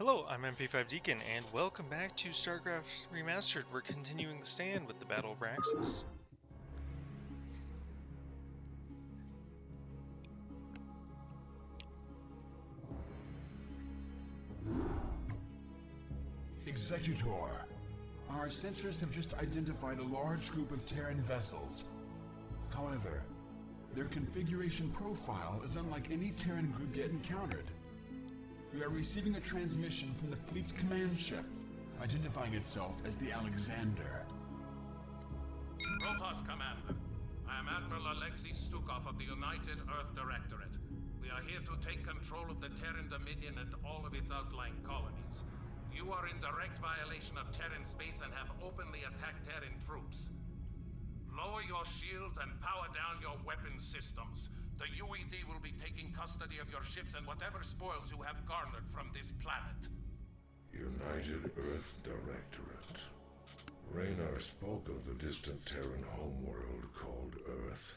Hello, I'm MP5 Deacon, and welcome back to Starcraft Remastered. We're continuing the stand with the Battle of Braxis. Executor, our sensors have just identified a large group of Terran vessels. However, their configuration profile is unlike any Terran group yet encountered. We are receiving a transmission from the fleet's command ship, identifying itself as the Alexander. Ropos Commander, I am Admiral Alexei Stukov of the United Earth Directorate. We are here to take control of the Terran Dominion and all of its outlying colonies. You are in direct violation of Terran space and have openly attacked Terran troops. Lower your shields and power down your weapon systems. The UED will be taking custody of your ships and whatever spoils you have garnered from this planet. United Earth Directorate. Raynar spoke of the distant Terran homeworld called Earth.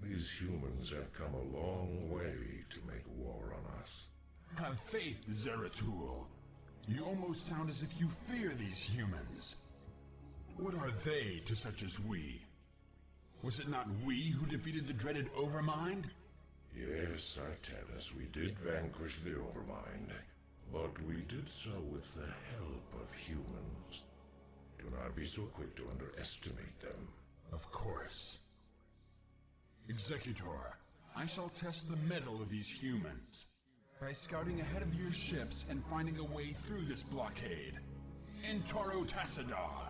These humans have come a long way to make war on us. Have faith, Zeratul. You almost sound as if you fear these humans. What are they to such as we? Was it not we who defeated the dreaded Overmind? Yes, Artanis, we did vanquish the Overmind, but we did so with the help of humans. Do not be so quick to underestimate them. Of course. Executor, I shall test the mettle of these humans by scouting ahead of your ships and finding a way through this blockade. Intaro Tassadar.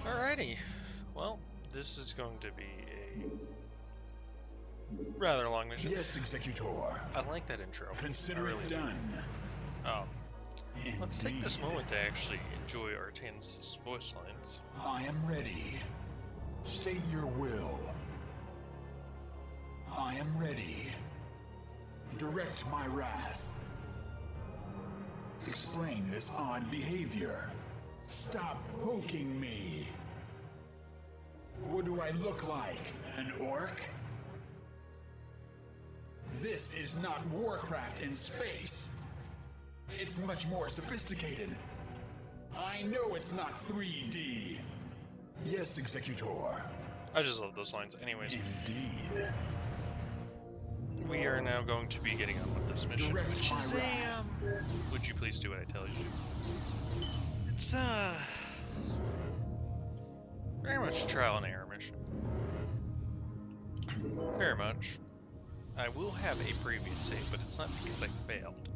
Alrighty, well, this is going to be a rather long mission. Yes, Executor. I like that intro. Consider it done. Let's take this moment to actually enjoy Artanis' voice lines. I am ready. State your will. I am ready. Direct my wrath. Explain this odd behavior. Stop poking me. What do I look like? An orc? This is not Warcraft in space. It's much more sophisticated. I know it's not 3D. Yes, Executor. I just love those lines. Anyways, Indeed. we are now going to be getting on with this mission, Direct which my is wrath. would you please do what I tell you? It's very much a trial and error mission. Very much. I will have a previous save, but it's not because I failed.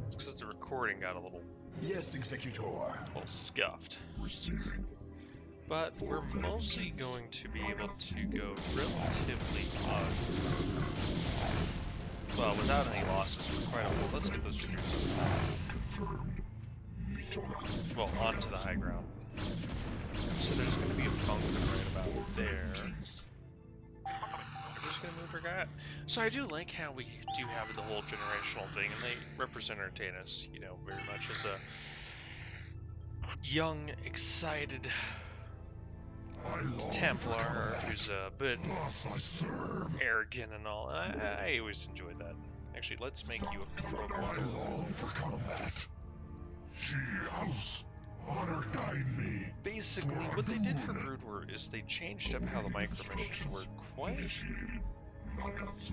It's because the recording got a little Yes, Executor. scuffed. But we're mostly going to be able to go relatively well, without any losses for quite a while. Let's get those figures. Well, onto the high ground. So there's going to be a bunker right about there. We're just going to move our guy. So I do like how we do have the whole generational thing, and they represent Artanis, you know, very much as a young, excited Templar who's a bit arrogant and all. And I always enjoyed that. Actually, let's make you a control model. long for combat. Honor guide me. Basically, what they did for Broodwar is they changed up how the micro missions work quite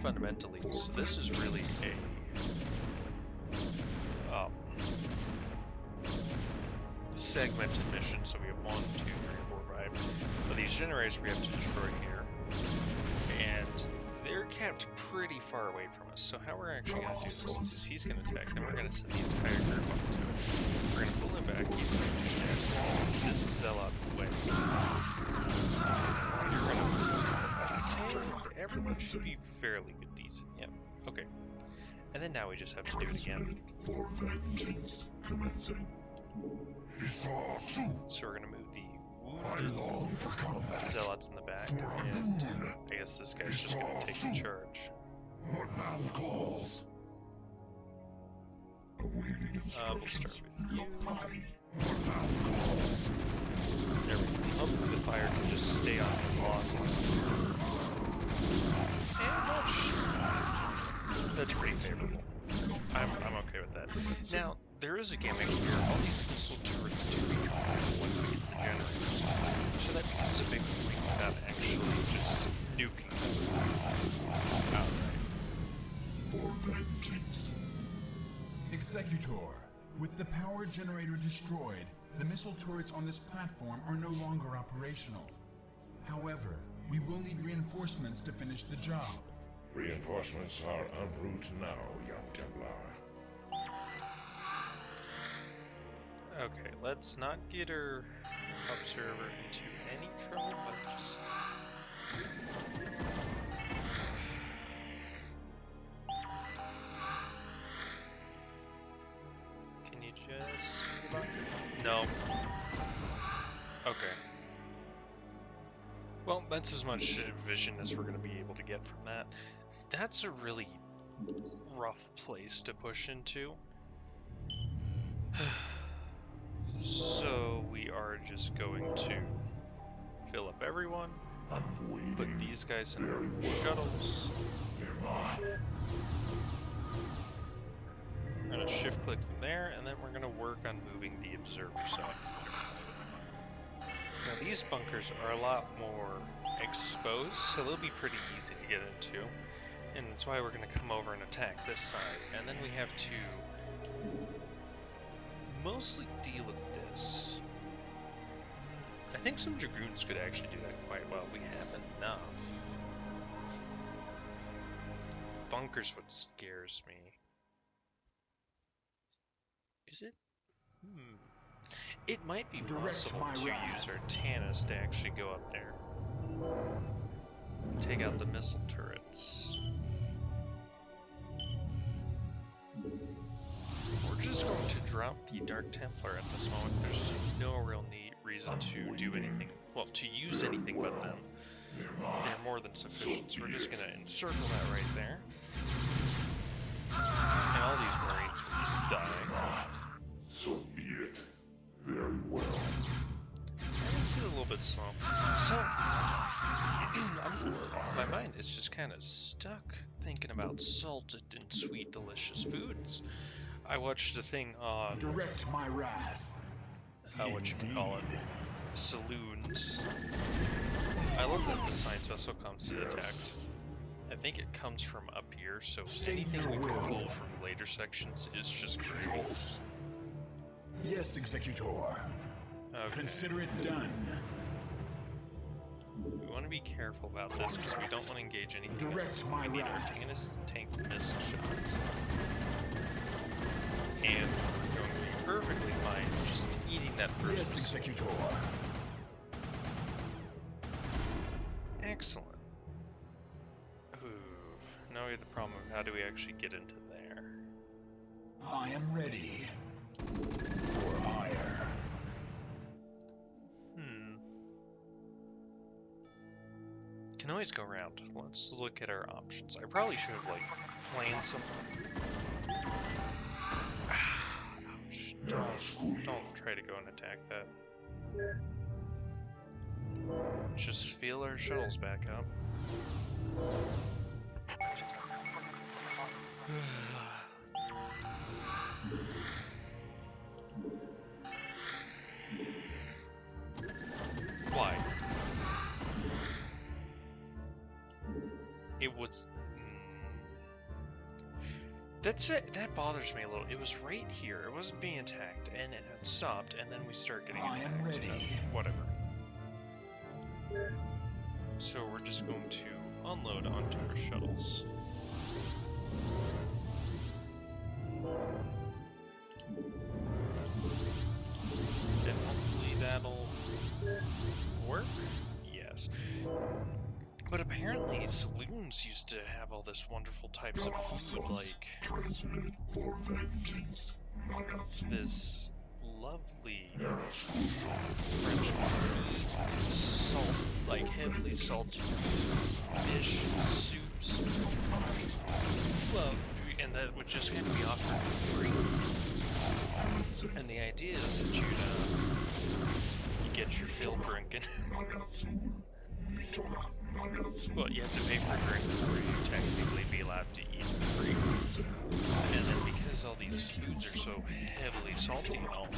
fundamentally. So this is really a segmented mission. So we have 1, 2, 3, 4, 5. But these generators we have to destroy here, and they're kept pretty far away from us. So how we're actually going to do this is he's going to attack, then we're going to send the entire group up to it. We're going to pull him back. He's going to just this Zealot away. You're going to and everyone should be fairly good, decent. Yep. Okay. And then now we just have to do it again. For vengeance commencing. So we're going to move the wounded For combat. Zealots in the back, and I guess this guy's just going to take the charge. What now calls? We'll start with you. What now calls? There we go. Hopefully the fire can just stay on the lawn. And much. That's pretty favorable. I'm okay with that. Now, there is a gimmick here. All these missile turrets do become when we hit the generators. So that becomes a big point without actually just nuking them outright. Executor, with the power generator destroyed, the missile turrets on this platform are no longer operational. However, we will need reinforcements to finish the job. Reinforcements are en route now, young Templar. Okay, let's not get our observer into any trouble, but just... Can you just... No. Okay. Well, that's as much vision as we're going to be able to get from that. That's a really rough place to push into. So we are just going to fill up everyone, put these guys in their shuttles. We're going to shift click them there, and then we're going to work on moving the observer side. Now these bunkers are a lot more exposed, so they'll be pretty easy to get into. And that's why we're going to come over and attack this side. And then we have to mostly deal with this. I think some Dragoons could actually do that quite well. We have enough. Bunkers what scares me. Is it? It might be possible to use our Tannis to actually go up there. Take out the missile turrets. We're just going to drop the Dark Templar at this moment. There's no real reason to do anything, well, to use anything but them. They're more than sufficient, so we're just going to encircle that right there. And all these Marines will just die. So be it. Very well. It's a little bit slow. So, my mind is just kind of stuck thinking about salted and sweet, delicious foods. I watched a thing on Direct my wrath. What you call it, saloons. I love that the science vessel comes to detect. I think it comes from up here, so anything we can pull from later sections is just gravy. Yes, Executor. Okay. Consider it done. We want to be careful about this because we don't want to engage anything else. My We need our Tannis to tank missile shots. And we're going to be perfectly fine just eating that first Yes, missile. Executor. Excellent. Ooh, now we have the problem of how do we actually get into there. I am ready. For hire. Can always go around. Let's look at our options. I probably should have, like, planned something. Ouch. Don't try to go and attack that. Just feel our shuttles back up. Why? It was... That bothers me a little. It was right here. It wasn't being attacked, and it had stopped, and then we start getting attacked. I am ready. Whatever. So we're just going to unload onto our shuttles. And hopefully that'll work? Yes. But apparently saloons used to have all this wonderful types of food, like this lovely French cuisine, salt, like heavily salted fish, soups, and that would just kind of be offered for free. And the idea is that you get your fill drinking. Well, you have to pay for a drink before you technically be allowed to eat for free. Dragoons are so heavily salty and all,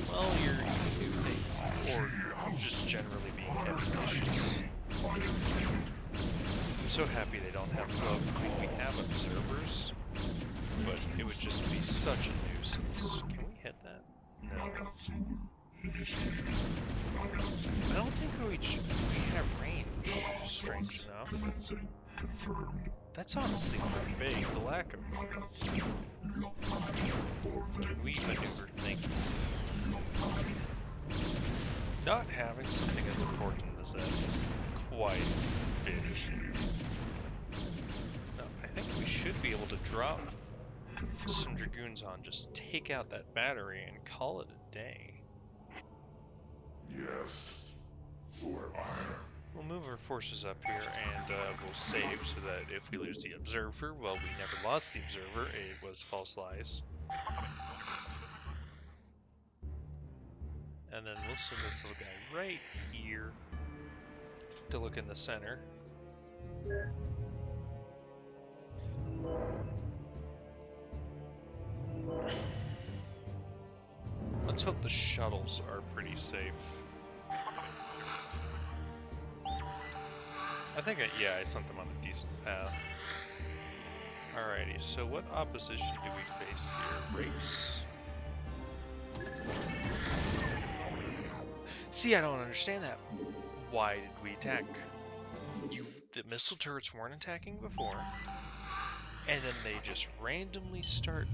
well, you're eating new things, or you're just generally being heavy dishes. I'm so happy they don't have gloves. I mean, we have observers, but it would just be such a nuisance. Can we hit that? No. I don't think we have range, strange enough. That's honestly pretty big, the lack of... Can we maneuver? Thank you. Not having something as important as that is quite big. No, I think we should be able to drop some Dragoons on, just take out that battery and call it a day. Yes, for iron. We'll move our forces up here and we'll save so that if we lose the observer, well, we never lost the observer, it was false lies. And then we'll send this little guy right here to look in the center. Let's hope the shuttles are pretty safe. I think, I sent them on a decent path. Alrighty, so what opposition do we face here? Race? See, I don't understand that. Why did we attack? The missile turrets weren't attacking before, and then they just randomly start.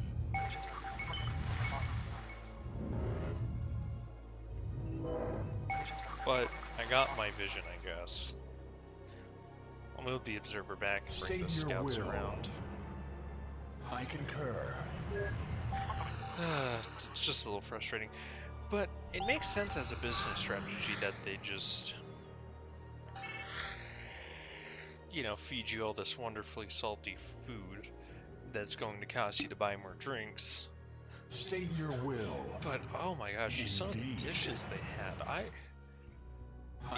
But I got my vision, I guess. I'll move the observer back and bring the scouts around. I concur. It's just a little frustrating. But it makes sense as a business strategy that they just, feed you all this wonderfully salty food that's going to cost you to buy more drinks. State your will. But oh my gosh, some of the dishes they had,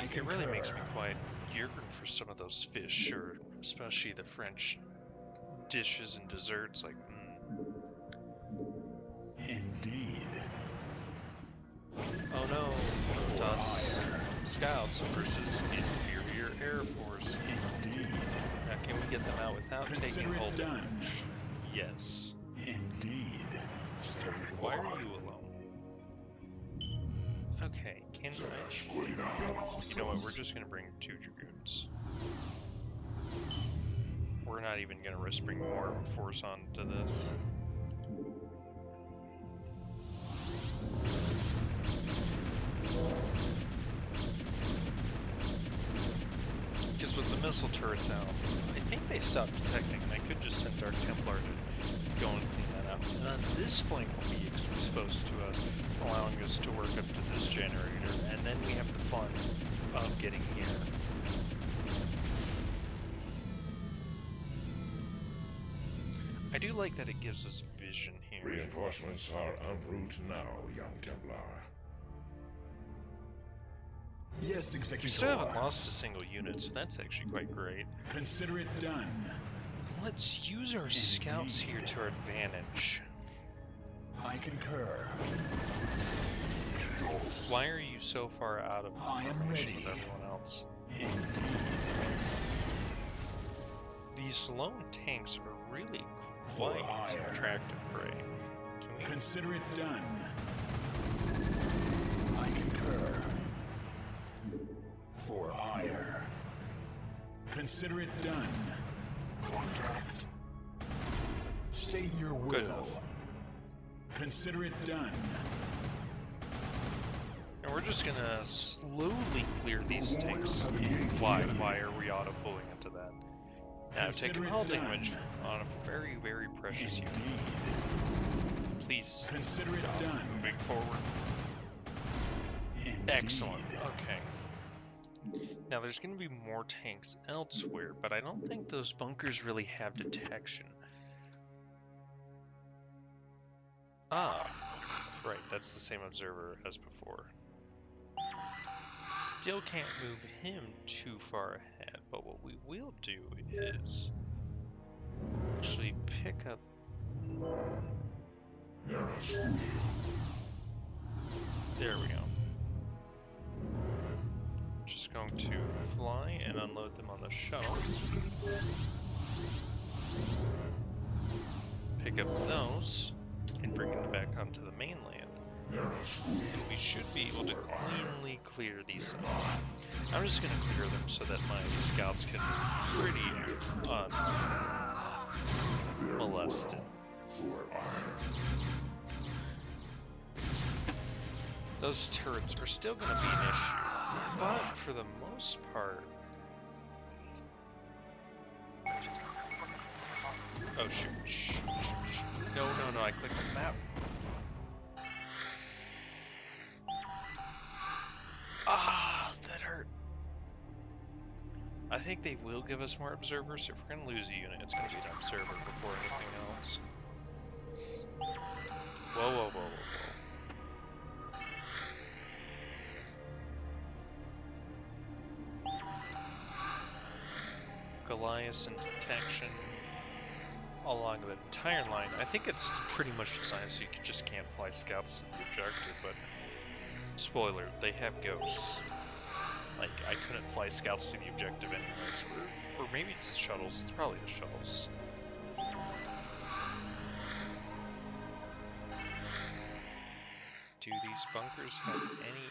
it really makes me quite yearn for some of those fish, or especially the French dishes and desserts. Like, Indeed. Oh no, DOS scouts versus inferior Air Force. Indeed. Now, can we get them out without taking hold damage? Yes. Indeed. Why are you alone? Okay, can I... You know what, we're just gonna bring 2 Dragoons. We're not even gonna risk bringing more of a force onto this. Because with the missile turrets out, I think they stopped detecting, and I could just send Dark Templar to go and clean that up. And then this flank will be exposed to us, allowing us to work up to this generator, and then we have the fun of getting here. I do like that it gives us vision here. Reinforcements are en route now, young Templar. Yes, Executor. We still haven't lost a single unit, so that's actually quite great. Consider it done. Let's use our scouts here to our advantage. I concur. Why are you so far out of I am formation ready. with everyone else? Indeed. These lone tanks are really quite some attractive prey. Can we... Consider it done. I concur. For ire. Consider it done. Contact. State your will. Good enough. Consider it done. And we're just gonna slowly clear these tanks. Why are we auto-pulling into that? Now taking hull damage on a very, very precious unit. Please Consider it stop done. moving forward. Indeed. Excellent. Okay. Now there's going to be more tanks elsewhere, but I don't think those bunkers really have detection. Ah, right, that's the same observer as before. Still can't move him too far ahead, but what we will do is actually pick up There we go. Just going to fly and unload them on the shuttle. Pick up those and bring them back onto the mainland. And we should be able to cleanly clear these out. I'm just going to clear them so that my scouts can be pretty unmolested. Those turrets are still going to be an issue, but for the most part... Oh shoot, shoot, shoot, shoot. No, I clicked the map. Ah, that hurt. I think they will give us more observers. If we're going to lose a unit, it's going to be an observer before anything else. Whoa, whoa, whoa, whoa, whoa. Goliath and detection along the entire line. I think it's pretty much designed so you just can't fly scouts to the objective, but spoiler, they have ghosts. Like, I couldn't fly scouts to the objective anyways, or maybe it's the shuttles. It's probably the shuttles. Do these bunkers have any...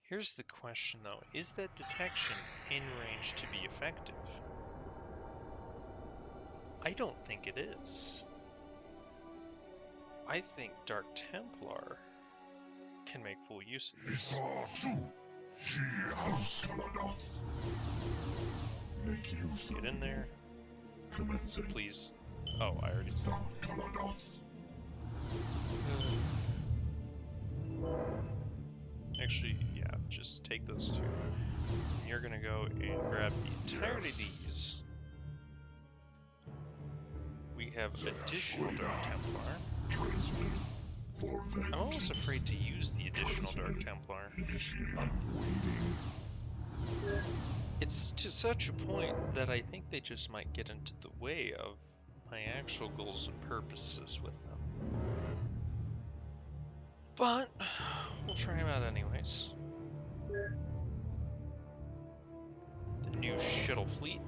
Here's the question though, is that detection in range to be effective? I don't think it is. I think Dark Templar can make full use of this. Get in there. Please. Oh, I already... Actually, yeah, just take those two. And you're gonna go and grab the entirety of these. We have additional Dark Templar. I'm almost afraid to use the additional Dark Templar. It's to such a point that I think they just might get into the way of my actual goals and purposes with them. But we'll try them out anyways. The new shuttle fleet.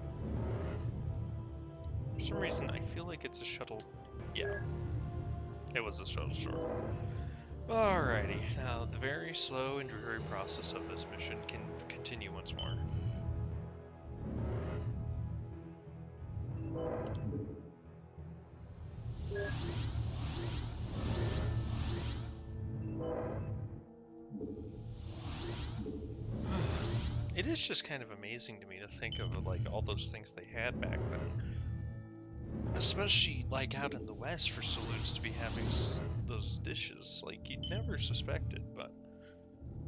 For some reason, I feel like it's a shuttle. Yeah, it was a shuttle store. Alrighty, now the very slow and dreary process of this mission can continue once more. It is just kind of amazing to me to think of like all those things they had back then. Especially like out in the West for saloons to be having those dishes. Like you'd never suspect it, but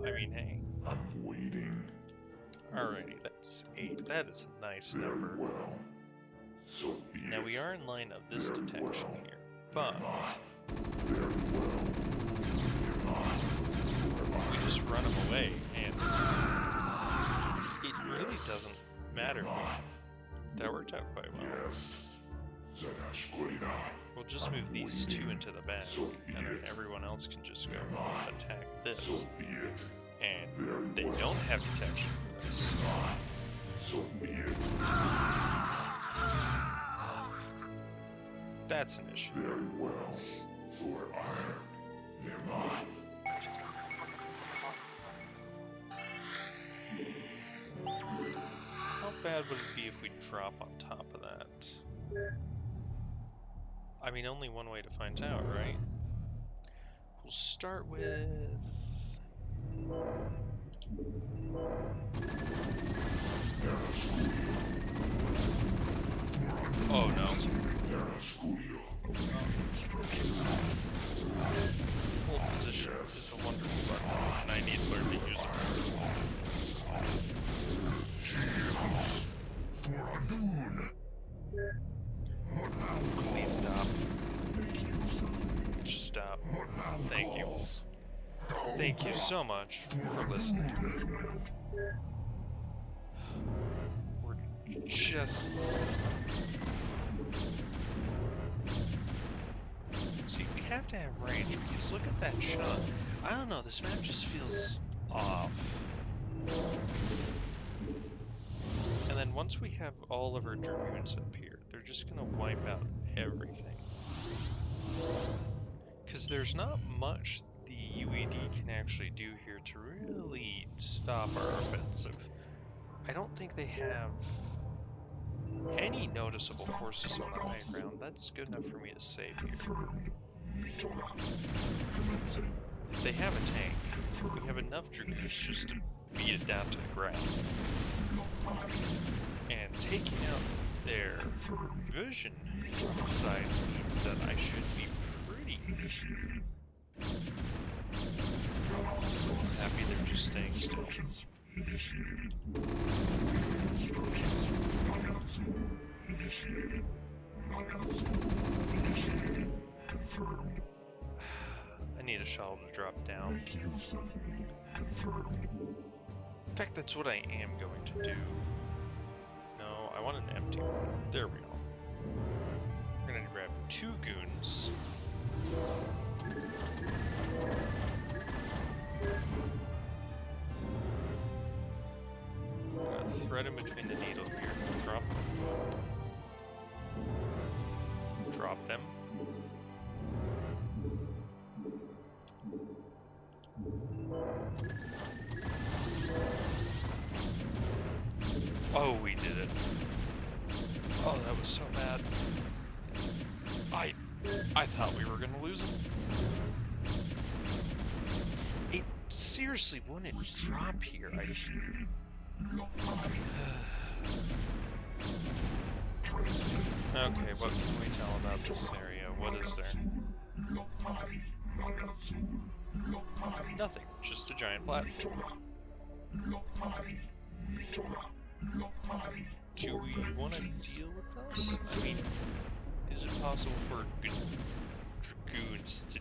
I mean, hey. I'm waiting. Alrighty, that's 8. That is a nice number. Well, so be Now it. we are in line of this detection here, but Very well. we just run them away, and it really doesn't matter. That worked out quite well. Yes. We'll just move these two into the back, and then everyone else can just go attack this. So be it. And they don't have detection for this. So be it. That's an issue. Very well. For iron. Nearby. How bad would it be if we drop on top of that? I mean, only one way to find out, right? We'll start with... Oh no. Hold position is a wonderful button, and I need to learn to use it. Please stop. Just stop. Thank you. Thank you so much for listening. We're just... have to have range, because look at that shot. I don't know, this map just feels off. And then once we have all of our Dragoons up here, they're just gonna wipe out everything. Because there's not much the UED can actually do here to really stop our offensive. I don't think they have any noticeable forces on the high ground. That's good enough for me to save here. They have a tank. We have enough Dragoons just to beat it down to the ground. And taking out their vision side means that I should be pretty happy they're just staying still. I need a shuttle to drop down. In fact, that's what I am going to do. No, I want an empty one. There we go. We're gonna grab 2 goons. I'm gonna thread him between the needle here. Drop them. Oh, we did it. Oh, that was so bad. I thought we were gonna lose him. It seriously wouldn't drop here. Okay, what can we tell about this scenario? What is there? Nothing, just a giant platform. Do we want to deal with this? I mean, is it possible for Dragoons to...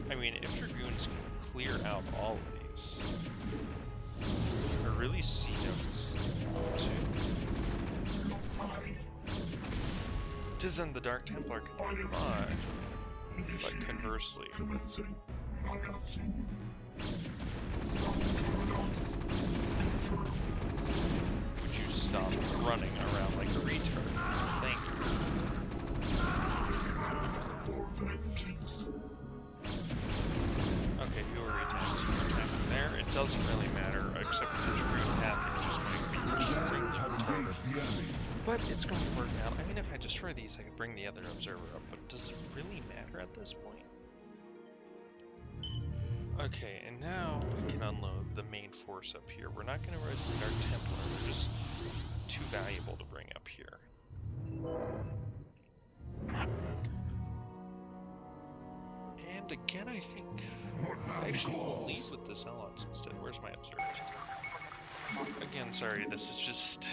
I mean, if Dragoons can clear out all of these, I really see no reason to send the Dark Templar can do fine, but conversely, would you stop running around like a retard? Thank you. Okay, who are we attacking there? It doesn't really matter, except for the Dragoon path, it's just going to be retarded. But it's going to work out. I mean, if I destroy these, I could bring the other observer up, but does it really matter at this point? Okay, and now we can unload the main force up here. We're not going to rise the Dark Templar, they're just too valuable to bring up here. And again, I think actually we'll lead with the Zealots instead. Where's my observer? Again, sorry, this is just...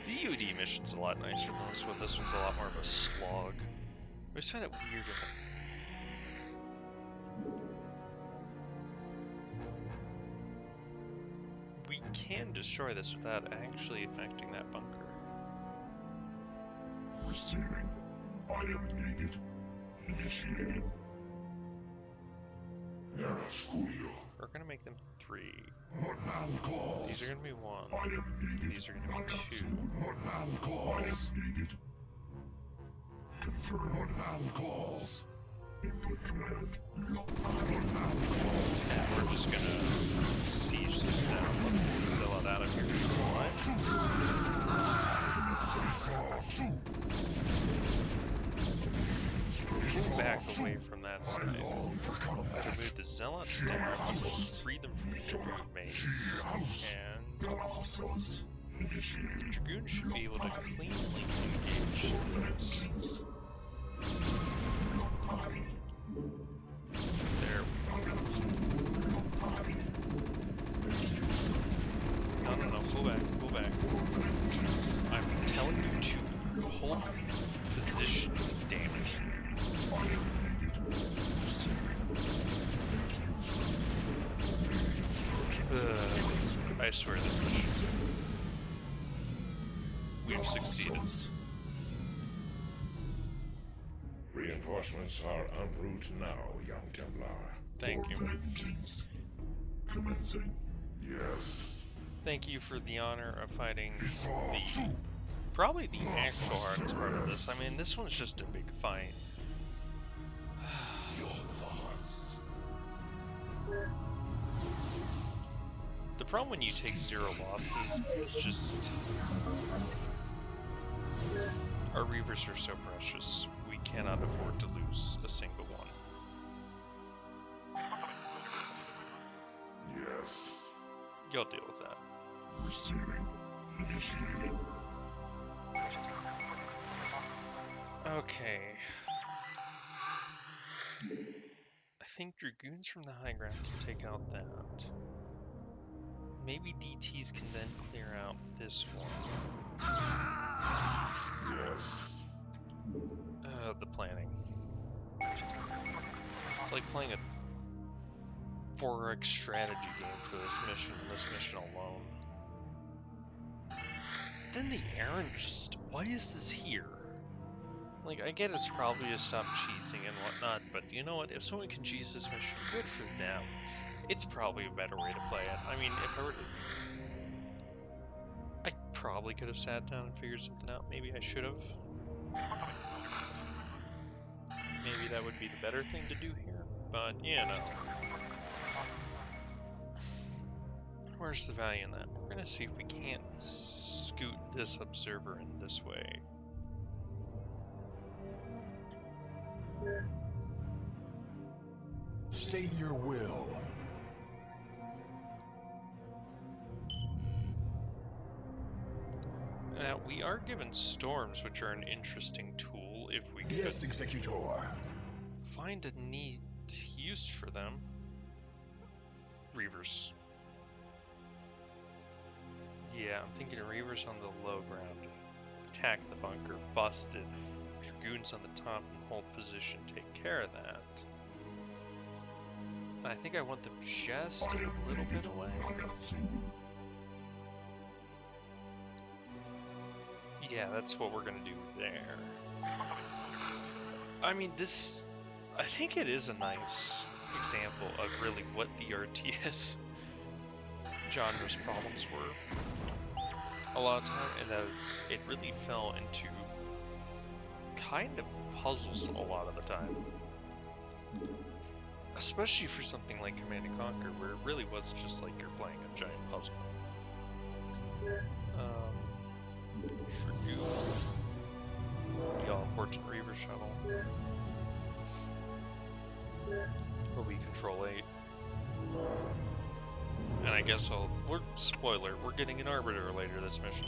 The UD mission's a lot nicer than this one. This one's a lot more of a slog. I just find it weird. We can destroy this without actually affecting that bunker. Receiving. Item needed. Initiating. We're gonna make them 3. These are gonna be 1. These are gonna be 2. And we're just gonna siege this down. Let's get the Zealot out of here. Pull back away from that side. Move the Zealots down, free them from the Dragoon base, and the Dragoon should be able to cleanly engage this. There we go. No, pull back, pull back. I'm telling you to hold position to damage. I swear this mission we've succeeded. Reinforcements are en route now, young Templar. Thank you. Yes. Thank you for the honor of fighting probably the actual hardest part of this. I mean, this one's just a big fight. The problem when you take 0 losses is just... Our Reavers are so precious, we cannot afford to lose a single one. Yes. You'll deal with that. Receiving. Initiated. Okay. I think Dragoons from the high ground can take out that. Maybe DTs can then clear out this one. Yes. The planning. It's like playing a 4x strategy game for this mission alone. Then the Aaron just... Why is this here? Like, I get it's probably to stop cheesing and whatnot, but you know what? If someone can cheese this mission, good for them. It's probably a better way to play it. I mean, if I were to... I probably could have sat down and figured something out. Maybe I should have. Maybe that would be the better thing to do here. But, you know. Where's the value in that? We're gonna see if we can't scoot this observer in this way. State your will. Now, we are given storms, which are an interesting tool if we could Yes, Executor. find a neat use for them. Reavers. Yeah, I'm thinking Reavers on the low ground. Attack the bunker. Busted. Dragoons on the top and hold position. Take care of that. I think I want them just a little bit away. Yeah, that's what we're gonna do there. I mean, this... I think it is a nice example of really what the RTS genre's problems were a lot of time, and that it really fell into kind of puzzles a lot of the time. Especially for something like Command & Conquer, where it really was just like you're playing a giant puzzle. Dragoon. The all-important Reaver shuttle. Will be Control 8. And I guess spoiler, we're getting an Arbiter later this mission.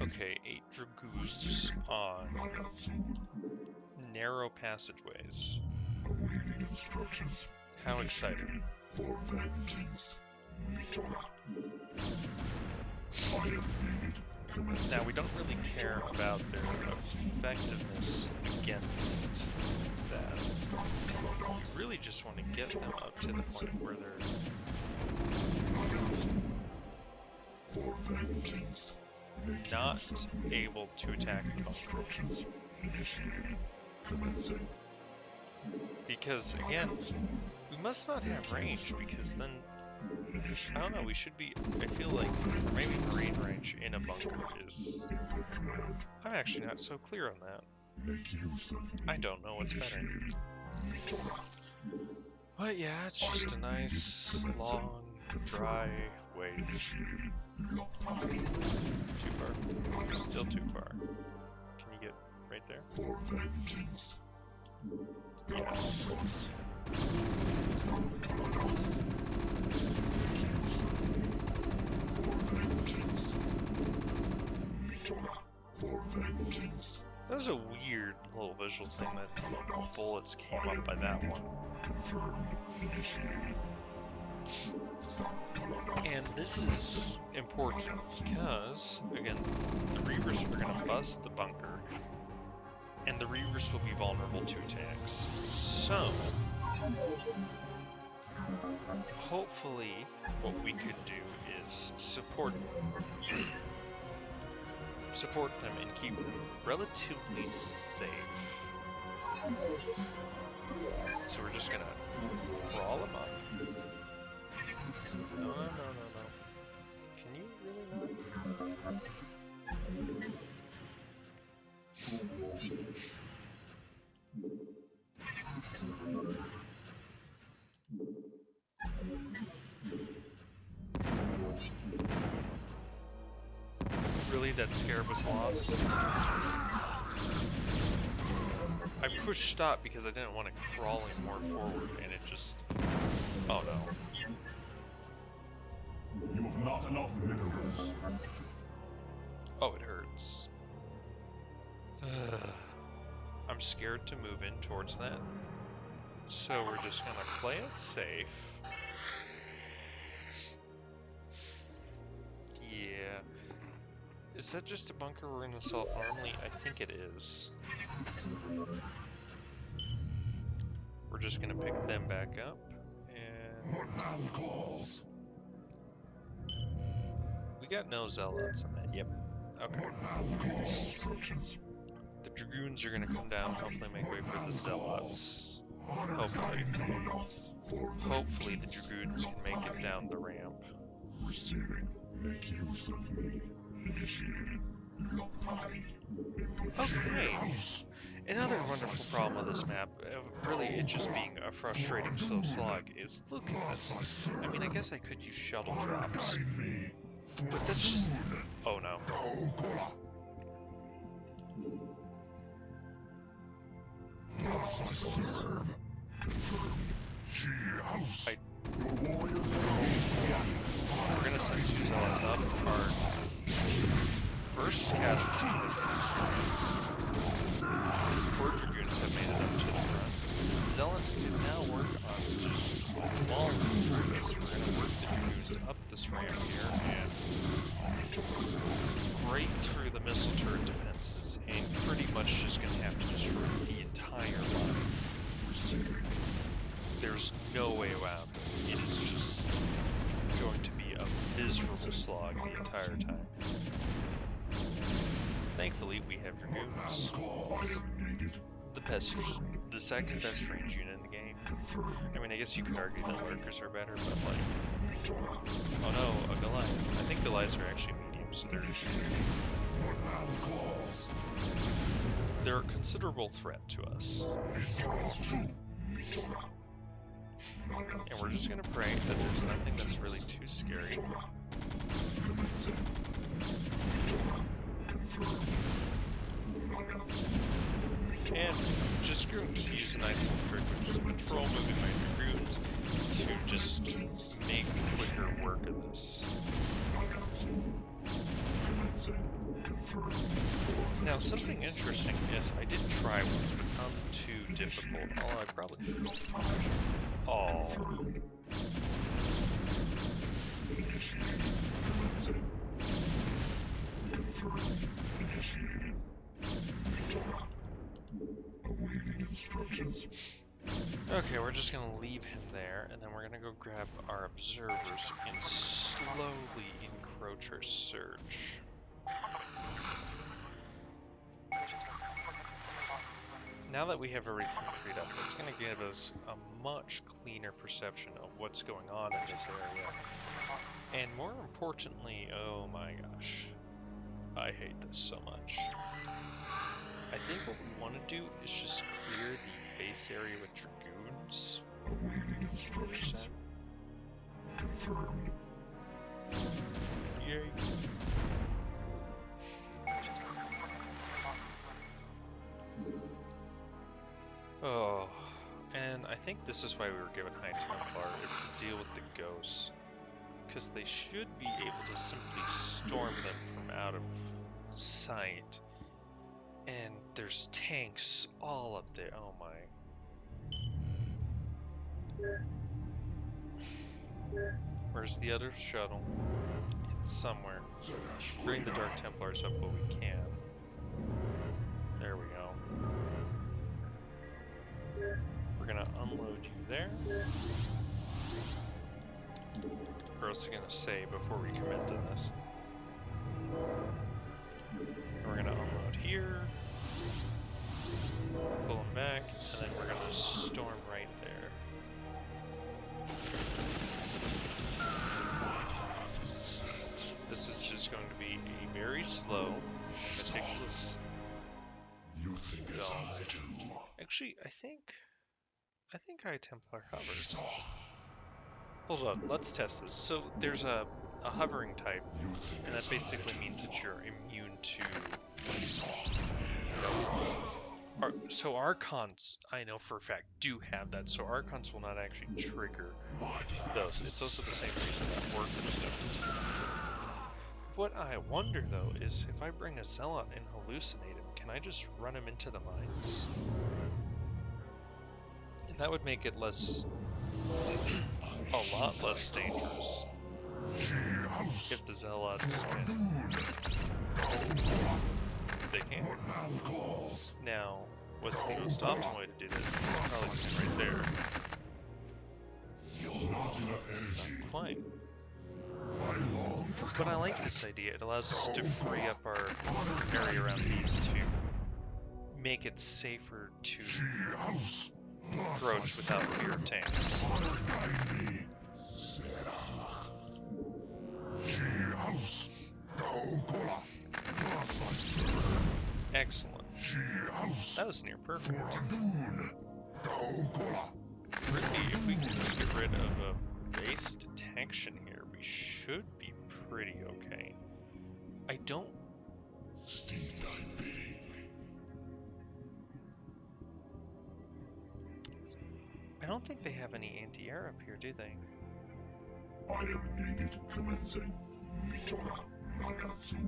Okay, 8 Dragoons on narrow passageways. How exciting. Now, we don't really care about their effectiveness against that. We really just want to get them up to the point where they're not able to attack the bunker. Because, again, we must not have range, because then, I don't know, we should be, I feel like, maybe Marine range in a bunker is... I'm actually not so clear on that. I don't know what's better. But yeah, it's just a nice, long, dry wait. Too far? Still too far. Can you get right there? Yes. That was a weird little visual thing that bullets came up by that one. And this is important because, again, the Reavers are going to bust the bunker. and the Reavers will be vulnerable to attacks. So, hopefully, what we could do is support them and keep them relatively safe. So we're just gonna crawl them up. No. Can you really not? Really, that scarab was lost? I pushed stop because I didn't want it crawling more forward, and it just... Oh no. You have not enough minerals. Oh, it hurts. I'm scared to move in towards that. So we're just gonna play it safe. Yeah. Is that just a bunker we're gonna assault normally? I think it is. We're just gonna pick them back up, and... We got no zealots on that, yep. Okay. The dragoons are gonna come down, hopefully make way for the zealots. Hopefully. Hopefully the dragoons can make it down the ramp. Receiving. Make use of me. Initiated. Okay. Another wonderful problem with this map, really it just being a frustrating slow slog, is look at this. I mean, I guess I could use shuttle drops, but that's just... Oh no. We're gonna send two zealots up. Our first casualty has been experienced. 4 dragoons have made it up to the front. Zealots can now work on just walling through this. We're gonna work the dragoons up this ramp here and break through the missile turret defenses, and pretty much just gonna have to destroy the entire line. There's no way around it. It is just going to be a miserable slog the entire time. Thankfully, we have dragoons. The second best range unit in the game. I mean, I guess you could argue that lurkers are better, but like... Oh no, a Goliath. I think Goliaths are actually medium, so they're a considerable threat to us. And we're just gonna pray that there's nothing that's really too scary. And I'm just going to use a nice little trick, which is control moving my dragoons to just make quicker work of this. Now, something interesting is I did try once, but found it too difficult. Oh, I probably... Oh. Okay, we're just gonna leave him there, and then we're gonna go grab our observers and slowly encroach our surge. Now that we have everything freed up, it's going to give us a much cleaner perception of what's going on in this area. And more importantly, oh my gosh, I hate this so much. I think what we want to do is just clear the base area with dragoons. Awaiting instructions. Confirmed. Yay. Oh, and I think this is why we were given High Templar, is to deal with the ghosts. Because they should be able to simply storm them from out of sight. And there's tanks all up there, oh my. Where's the other shuttle? It's somewhere. Bring the Dark Templars up while we can. There we go. Necros are going to say before we commit to this. And we're going to unload here, pull them back, and then we're going to storm right there. This is just going to be a very slow, meticulous You think as I do. Actually, I think High Templar hover. Hold on, let's test this. So there's a hovering type, and that basically means that you're immune to. So Archons, I know for a fact, do have that. So Archons will not actually trigger those. It's also the same reason that Workers don't. What I wonder though is if I bring a Zealot and hallucinate him, can I just run him into the mines? And that would make it less, a lot less dangerous. If the Zealots can. They can. Now, what's the most optimal way to do this? Probably sit right there. Not quite. But I like this idea. It allows us to free up our area around these two. Make it safer to approach without fear of tanks. Excellent. That was near perfect. Really, if we can just get rid of a base detection here, we should be pretty okay. I don't think they have any anti-air up here, do they? I am needed commencing. Mitora Nakatsu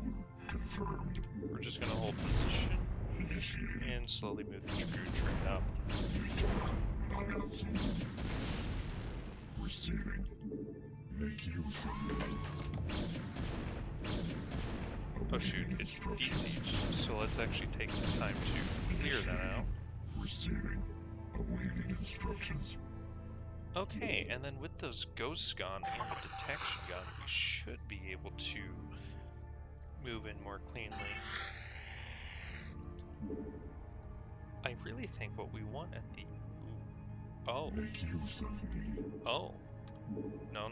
confirmed. We're just gonna hold position and slowly move the Dragoon train up. Mitora Nakatsu. Receiving. Make use of me. Oh shoot, it's de-siege, so let's actually take this time to clear that out. Receiving. Awaiting instructions. Okay, and then with those ghosts gone and the detection gun, we should be able to move in more cleanly. I really think what we want at the... Oh. Make use of me. Oh. No.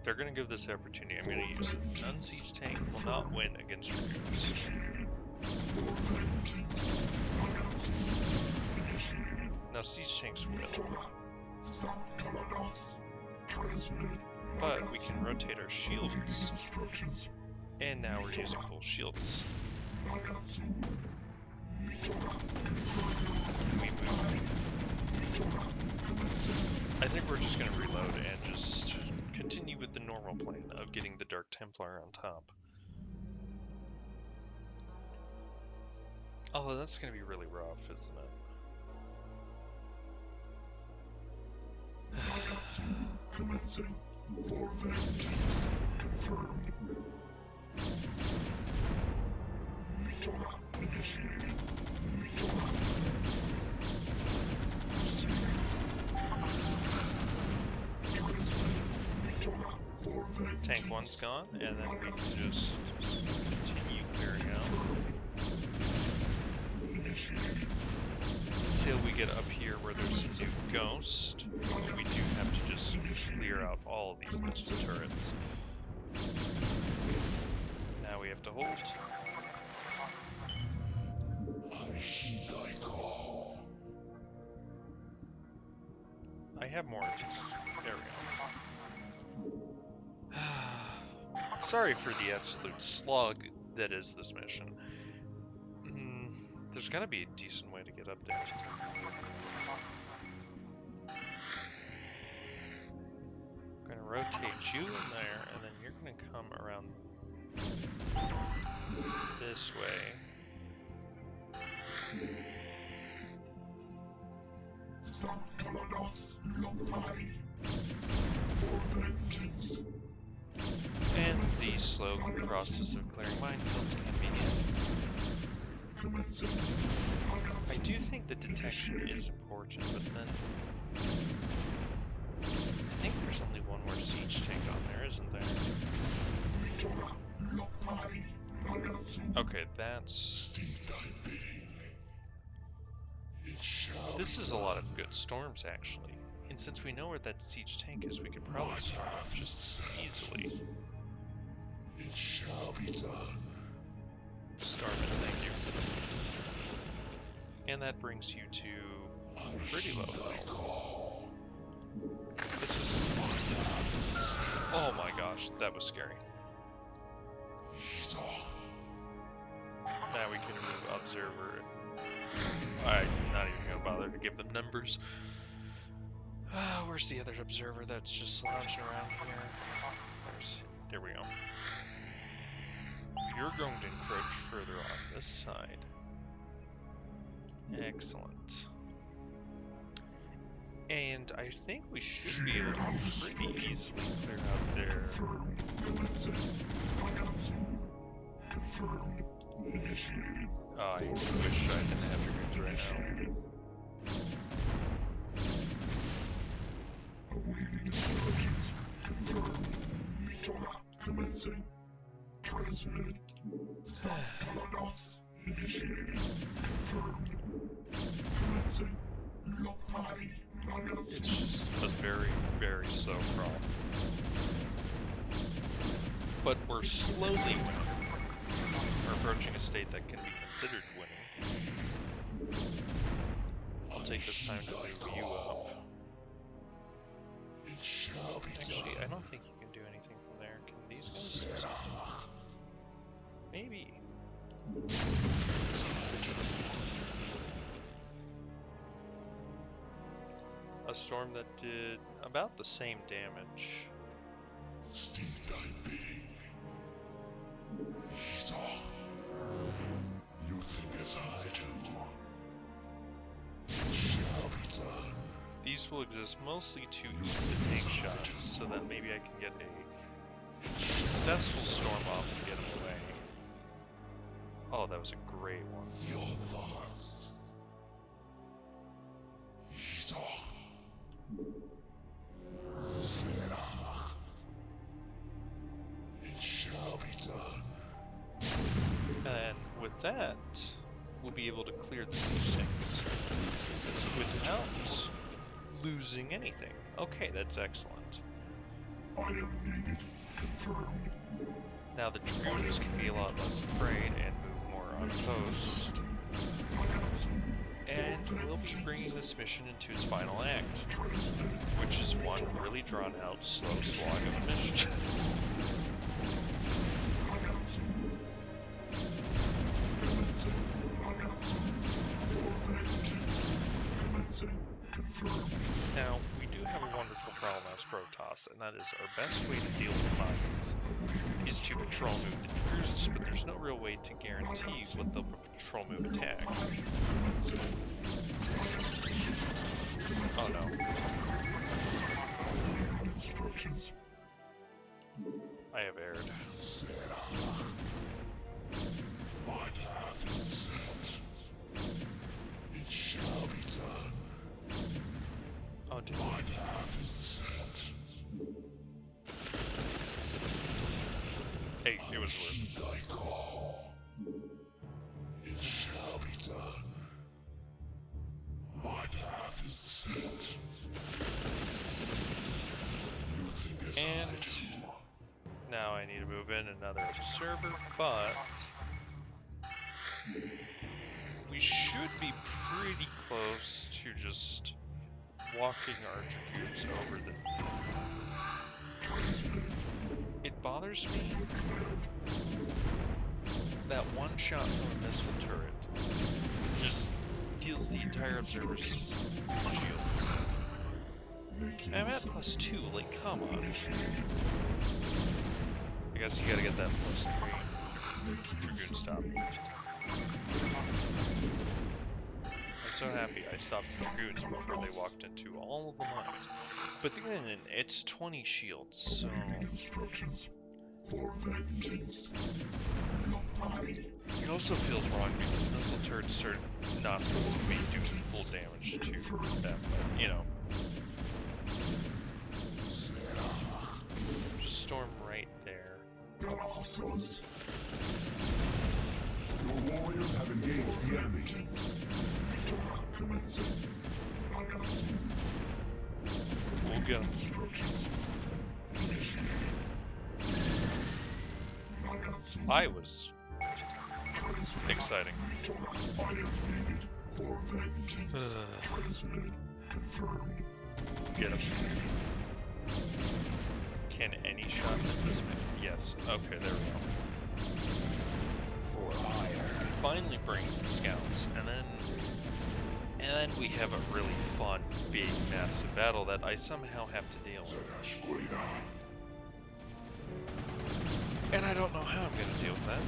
They're going to give this opportunity. I'm going to use it. Non-siege tank will not win against Dragoons. Now siege tanks will. But we can rotate our shields. And now we're using full shields. We move. I think we're just going to reload and just continue with the normal plan of getting the Dark Templar on top. Although that's going to be really rough, isn't it? Commencing. For the 18th. Confirmed. Mitora initiated. Mitora. Receiving. Transmitting. Mitora for the Tank 1's gone, and then we can just continue clearing out. Initiated. Until we get up here where there's a new ghost, but we do have to just clear out all of these missile turrets. Now we have to hold. I heed thy call. I have more of these. There we go. Sorry for the absolute slog that is this mission. There's gotta be a decent way to get up there. I'm gonna rotate you in there, and then you're gonna come around this way. And the slow process of clearing minefields can begin. I do think the detection is important, but then I think there's only one more siege tank on there, isn't there? Okay, that's... This is a lot of good storms, actually. And since we know where that siege tank is, we could probably storm it just as easily. It shall be done. Storm it, thank you. And that brings you to pretty low health. This is... Oh my gosh, that was scary. Now we can remove Observer. I'm not even going to bother to give them numbers. Where's the other Observer that's just lounging around here? There we go. You're going to encroach further on this side. Excellent. And I think we should be able to pretty easily clear out there. Oh, I wish I didn't have dragoons right now. Awaiting instructions. Confirmed. Commencing. Transmitted. Subcalados. Initiated. Confirmed. Commencing. It's just a very, very slow crawl. But we're slowly winning. We're approaching a state that can be considered winning. I'll take this time to move you up. Actually, I don't think you can do anything from there. Can these guys? Maybe. A storm that did about the same damage. You think as I do. These will exist mostly to use the tank shots, so that maybe I can get a successful storm off and get him away. Oh, that was a great one. Your thoughts. It shall be done. And with that, we'll be able to clear the siege tanks without losing anything. Okay, that's excellent. I am needed. Confirmed. Now the dragoons can be a lot less afraid and move more on post. And we'll be bringing this mission into its final act, which is one really drawn out, slow slog of a mission. Now, we do have a wonderful problem as Protoss, and that is our best way to deal with mines is to patrol move the dragoons, but there's no real way to guarantee what they'll patrol move attack. Oh no. I have erred. Oh, dude. Hey, it was worth it. It shall be done. My path is set. You think as And I do. now I need to move in another observer, but we should be pretty close to just walking our dragoons over the... It bothers me that one shot from a missile turret just deals the entire observer's shields. I'm at +2, like, come on. I guess you gotta get that +3 dragoon stop. I'm so happy I stopped the dragoons before they walked into all of the mines. But then it's 20 shields, so... It also feels wrong because missile turrets are not supposed to be doing full damage to them, but, you know. storm right there. Galactus. Your warriors have engaged the enemy. We'll get him. I was exciting. Get him. Can any shots this man? Yes. Okay, there we go. For hire. Finally bring the scouts, and then we have a really fun, big, massive battle that I somehow have to deal with. And I don't know how I'm going to deal with that.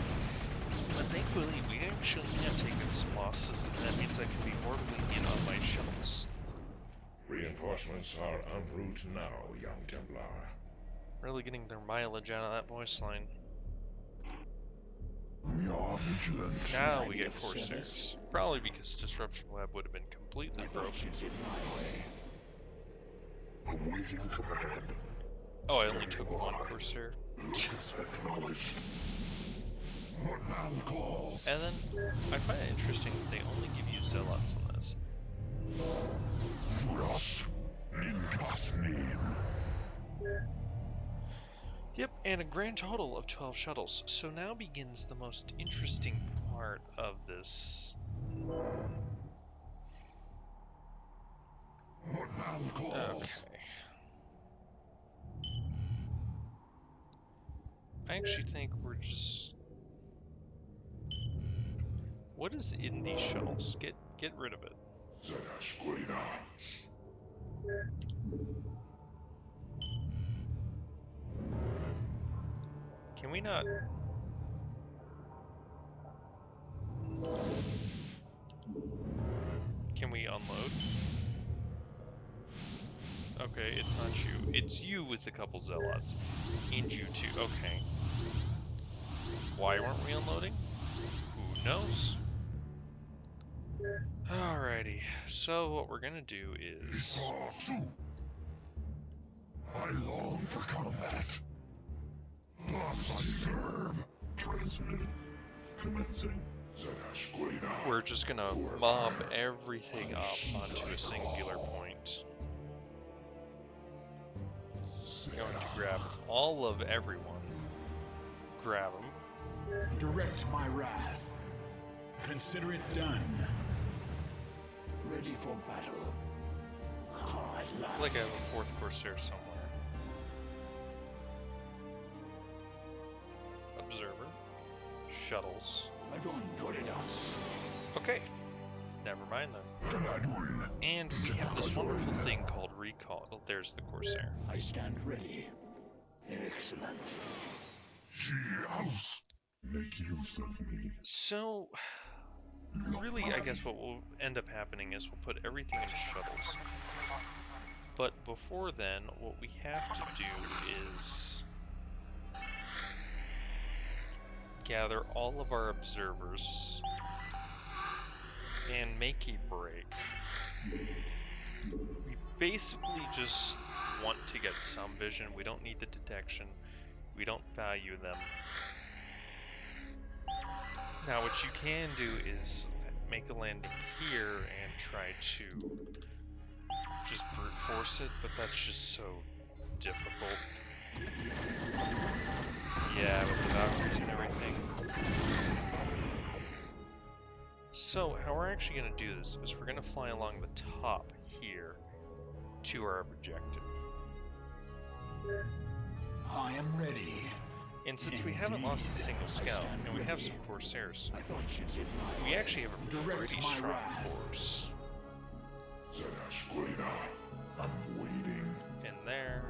But thankfully, we actually have taken some losses, and that means I can be more lenient on my shuttles. Reinforcements are en route now, young Templar. Really getting their mileage out of that voice line. We are vigilant. Now we get Corsairs. Probably because Disruption Web would have been completely broken. Awaiting command. Oh, I only took one Corsair. What now calls? And then, I find it interesting that they only give you Zealots on this. Duras in God's name. Yep, and a grand total of 12 shuttles. So now begins the most interesting part of this. What now calls? Okay. I actually think we're just... What is in these shuttles? Get rid of it. Can we not... Can we unload? Okay, it's not you. It's you with a couple Zealots. And you too. Okay. Why weren't we unloading? Who knows? Alrighty, so what we're gonna do is... I long for combat. Thus I serve. Transmitted. Commencing. We're just gonna mob everything up onto a singular point. Going to grab all of everyone. Grab them. Direct my wrath. Consider it done. Ready for battle. Oh, at I last. feel like I have a fourth Corsair somewhere. Observer. Shuttles. Okay. Never mind then. And we have this wonderful thing called recall. Oh, there's the Corsair. I stand ready. Excellent. Make use of me. So, really, I guess what will end up happening is we'll put everything in shuttles. But before then, what we have to do is gather all of our observers and make a break. We basically just want to get some vision. We don't need the detection. We don't value them. Now what you can do is make a landing here and try to just brute force it, but that's just so difficult. Yeah, with the doctors and everything. So how we're actually going to do this is we're going to fly along the top here to our objective. I am ready. And since we haven't lost a single scout, and we have some Corsairs, we actually have a pretty strong force. I'm waiting. In there.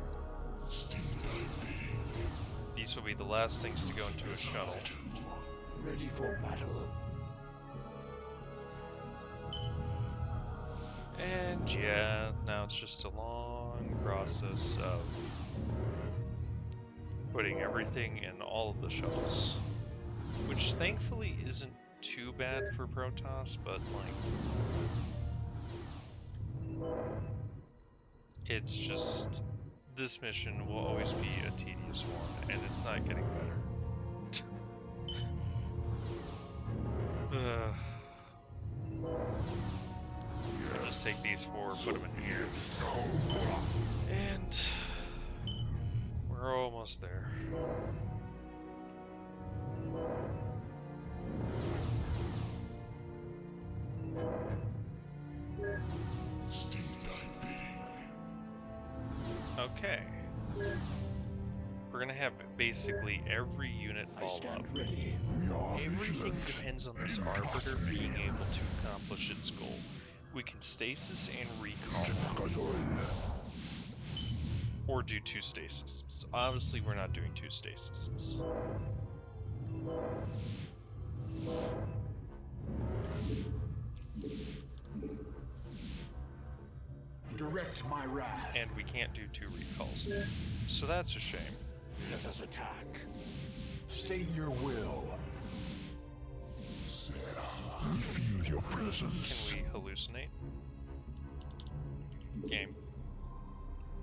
These will be the last things to go into a shuttle. Ready for battle. And yeah, now it's just a long process of putting everything in all of the shuttles, which thankfully isn't too bad for Protoss, but like, it's just this mission will always be a tedious one, and it's not getting better. I'll just take these four, put them in here, and we're almost there. Okay. We're gonna have basically every unit I Oh, all stand up. ready. Everything depends on this arbiter being able to accomplish its goal. We can stasis and recall, or do 2 stasises. Obviously, we're not doing 2 stasises. Direct my wrath. And we can't do 2 recalls. So that's a shame. Let us attack. State your will. We feel your presence. Can we hallucinate? Game.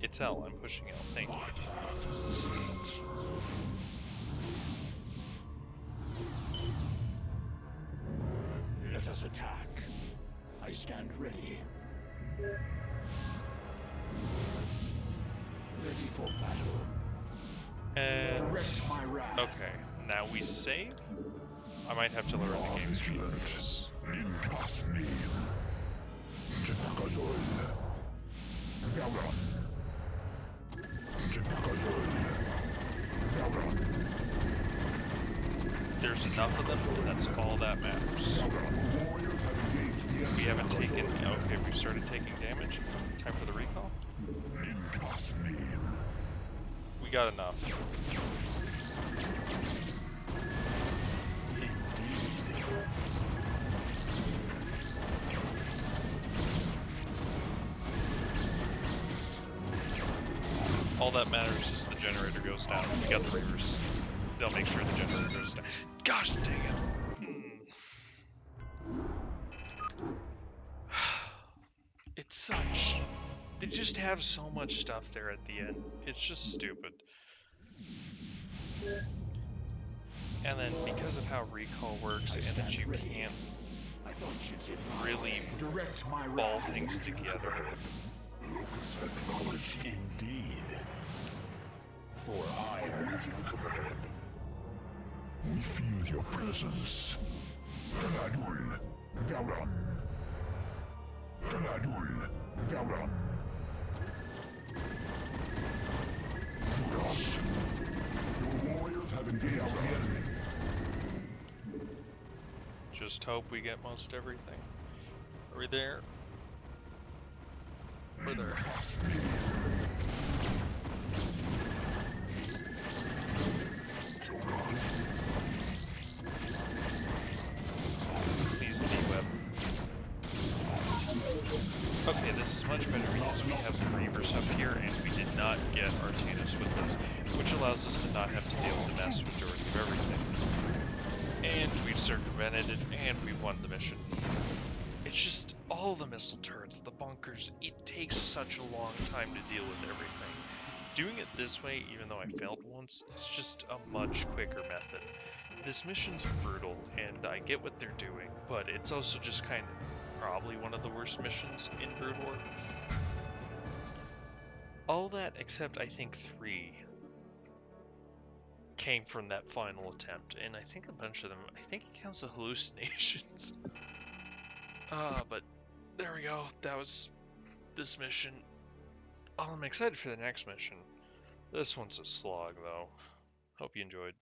It's L, I'm pushing L, thank you. Let us attack. I stand ready. Ready for battle. And Direct my wrath. okay, now we save. I might have to lower the game speed for this. There's enough of them, and that's all that matters. We haven't taken. Okay, we've started taking damage. Time for the recall. We got enough. All that matters is the generator goes down. We got the reavers. They'll make sure the generator goes down. Gosh dang it. It's such... They just have so much stuff there at the end. It's just stupid. And then because of how recall works and that you can't I thought you'd say really direct my ball wrath. things together, Indeed. For ire. We feel your presence. Galadul, Gauram. Galadul, Gauram. To us. Your warriors have engaged the enemy. just hope we get most everything. Are we there? We're there. Please de-web. Okay, this is much better because we have the Reavers up here and we did not get Artanis with us, which allows us to not have to deal with the vast majority of everything. And we've circumvented it and we won the mission. It's just all the missile turrets, the bunkers, it takes such a long time to deal with everything. Doing it this way, even though I failed once, is just a much quicker method. This mission's brutal, and I get what they're doing, but it's also just kind of probably one of the worst missions in Broodwar. All that except I think 3 came from that final attempt, and I think a bunch of them, I think it counts as hallucinations. But there we go, that was this mission. Oh, I'm excited for the next mission. This one's a slog, though. Hope you enjoyed.